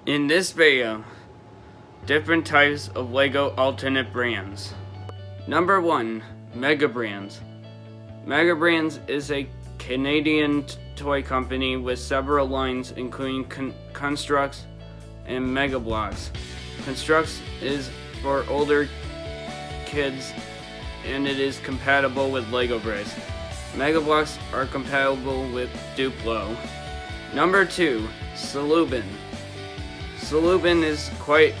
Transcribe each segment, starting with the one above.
In this video, different types of LEGO alternate brands. Number 1, Mega Brands. Mega Brands is a Canadian toy company with several lines including Contrux and Nanoblocks. Contrux is for older kids and it is compatible with LEGO bricks. Nanoblocks are compatible with Duplo. Number 2, Sluban. Sluban is quite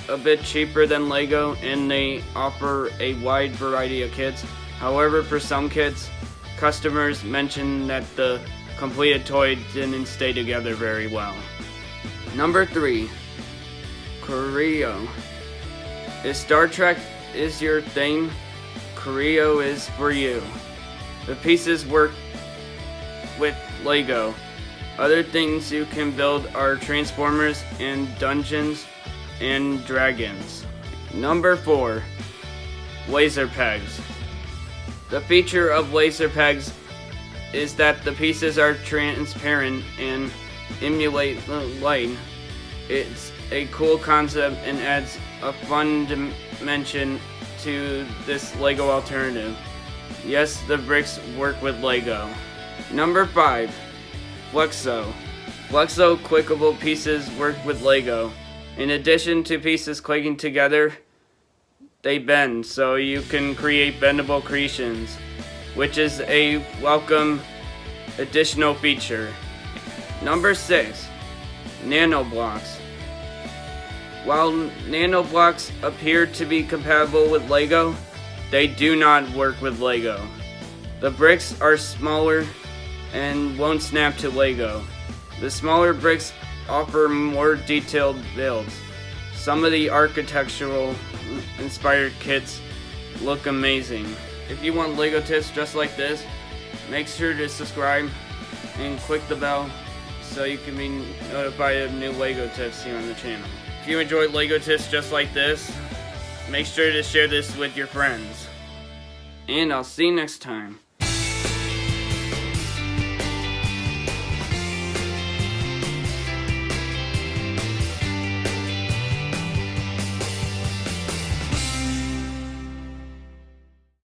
a bit cheaper than LEGO and they offer a wide variety of kits. However, for some kits, customers mention that the completed toy didn't stay together very well. Number 3, Kre-O. If Star Trek is your thing, Kre-O is for you. The pieces work with LEGO. Other things you can build are Transformers and Dungeons and Dragons. Number 4, laser pegs. The feature of laser pegs is that the pieces are transparent and emulate light. It's a cool concept and adds a fun dimension to this LEGO alternative. Yes, the bricks work with LEGO. Number 5, Flexo. Flexo clickable pieces work with LEGO. In addition to pieces clicking together, they bend, so you can create bendable creations, which is a welcome additional feature. Number 6, Nanoblocks. While Nanoblocks appear to be compatible with LEGO, they do not work with LEGO. The bricks are smaller and won't snap to LEGO. The smaller bricks offer more detailed builds. Some of the architectural inspired kits look amazing. If you want LEGO tips just like this, make sure to subscribe and click the bell so you can be notified of new LEGO tips here on the channel. If you enjoyed LEGO tips just like this, make sure to share this with your friends. And I'll see you next time.